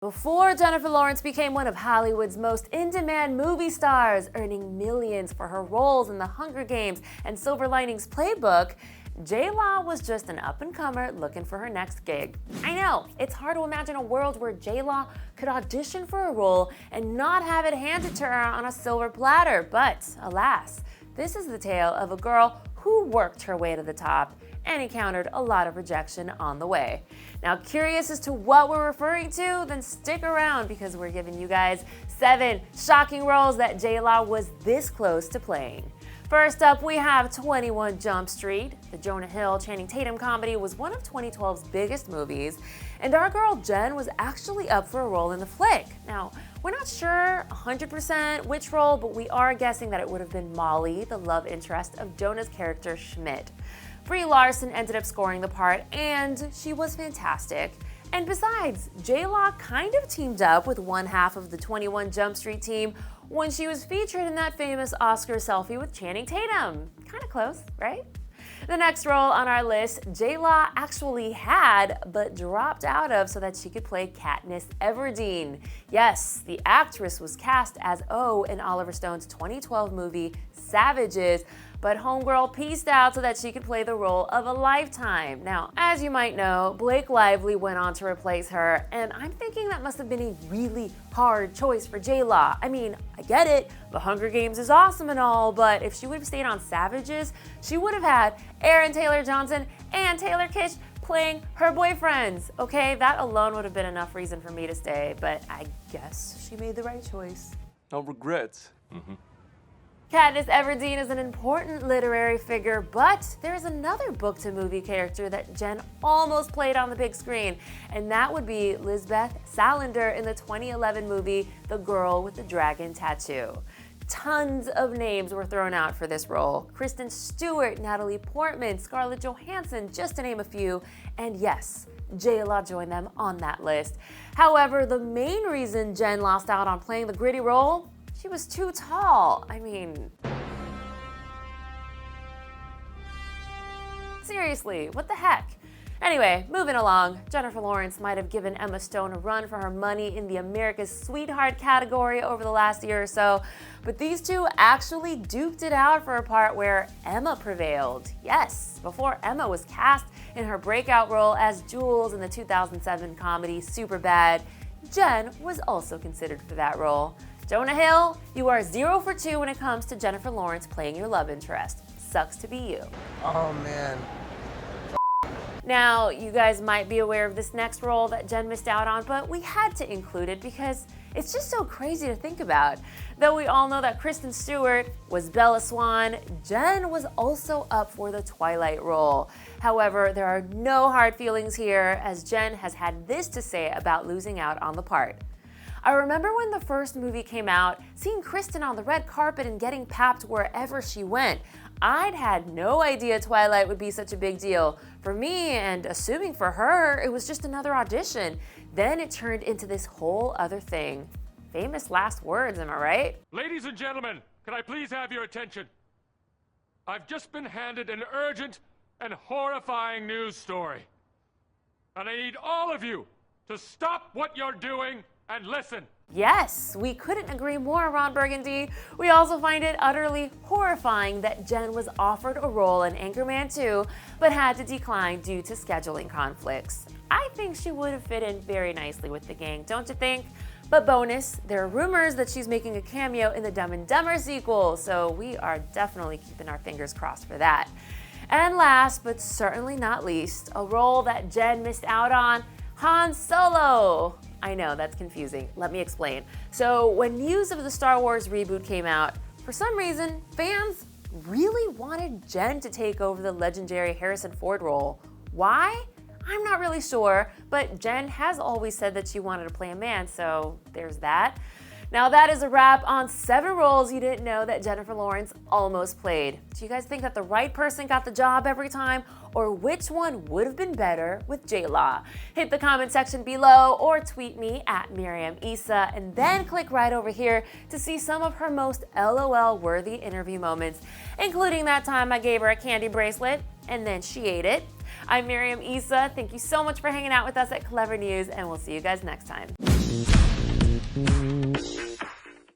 Before Jennifer Lawrence became one of Hollywood's most in-demand movie stars, earning millions for her roles in The Hunger Games and Silver Linings Playbook, JLaw was just an up-and-comer looking for her next gig. I know, it's hard to imagine a world where JLaw could audition for a role and not have it handed to her on a silver platter, but alas, this is the tale of a girl who worked her way to the top and encountered a lot of rejection on the way. Now, curious as to what we're referring to? Then stick around because we're giving you guys 7 shocking roles that JLaw was this close to playing. First up, we have 21 Jump Street. The Jonah Hill, Channing Tatum comedy was one of 2012's biggest movies, and our girl Jen was actually up for a role in the flick. Now, we're not sure 100% which role, but we are guessing that it would have been Molly, the love interest of Jonah's character Schmidt. Brie Larson ended up scoring the part, and she was fantastic. And besides, JLaw kind of teamed up with one half of the 21 Jump Street team when she was featured in that famous Oscar selfie with Channing Tatum. Kind of close, right? The next role on our list, JLaw actually had, but dropped out of so that she could play Katniss Everdeen. Yes, the actress was cast as O in Oliver Stone's 2012 movie Savages, but homegirl pieced out so that she could play the role of a lifetime. Now, as you might know, Blake Lively went on to replace her, and I'm thinking that must have been a really hard choice for JLaw. I mean, I get it, The Hunger Games is awesome and all, but if she would have stayed on Savages, she would have had Aaron Taylor Johnson and Taylor Kitsch playing her boyfriends. Okay, that alone would have been enough reason for me to stay, but I guess she made the right choice. No regrets. Katniss Everdeen is an important literary figure, but there's another book-to-movie character that Jen almost played on the big screen, and that would be Lisbeth Salander in the 2011 movie The Girl with the Dragon Tattoo. Tons of names were thrown out for this role. Kristen Stewart, Natalie Portman, Scarlett Johansson, just to name a few, and yes, JLaw joined them on that list. However, the main reason Jen lost out on playing the gritty role, she was too tall. I mean, seriously, what the heck? Anyway, moving along, Jennifer Lawrence might have given Emma Stone a run for her money in the America's Sweetheart category over the last year or so, but these two actually duked it out for a part where Emma prevailed. Yes, before Emma was cast in her breakout role as Jules in the 2007 comedy Superbad, Jen was also considered for that role. Jonah Hill, you are 0 for 2 when it comes to Jennifer Lawrence playing your love interest. Sucks to be you. Oh man. Now, you guys might be aware of this next role that Jen missed out on, but we had to include it because it's just so crazy to think about. Though we all know that Kristen Stewart was Bella Swan, Jen was also up for the Twilight role. However, there are no hard feelings here, as Jen has had this to say about losing out on the part. I remember when the first movie came out, seeing Kristen on the red carpet and getting papped wherever she went. I'd had no idea Twilight would be such a big deal. For me, and assuming for her, it was just another audition. Then it turned into this whole other thing. Famous last words, am I right? Ladies and gentlemen, can I please have your attention? I've just been handed an urgent and horrifying news story. And I need all of you to stop what you're doing and listen. Yes, we couldn't agree more, Ron Burgundy. We also find it utterly horrifying that Jen was offered a role in Anchorman II, but had to decline due to scheduling conflicts. I think she would have fit in very nicely with the gang, don't you think? But bonus, there are rumors that she's making a cameo in the Dumb and Dumber sequel, so we are definitely keeping our fingers crossed for that. And last, but certainly not least, a role that Jen missed out on, Han Solo. I know, that's confusing. Let me explain. So when news of the Star Wars reboot came out, for some reason, fans really wanted Jen to take over the legendary Harrison Ford role. Why? I'm not really sure, but Jen has always said that she wanted to play a man, so there's that. Now that is a wrap on 7 roles you didn't know that Jennifer Lawrence almost played. Do you guys think that the right person got the job every time, or which one would have been better with JLaw? Hit the comment section below or tweet me at Miriam Issa, and then click right over here to see some of her most LOL-worthy interview moments, including that time I gave her a candy bracelet and then she ate it. I'm Miriam Issa. Thank you so much for hanging out with us at Clevver News, and we'll see you guys next time. Bye.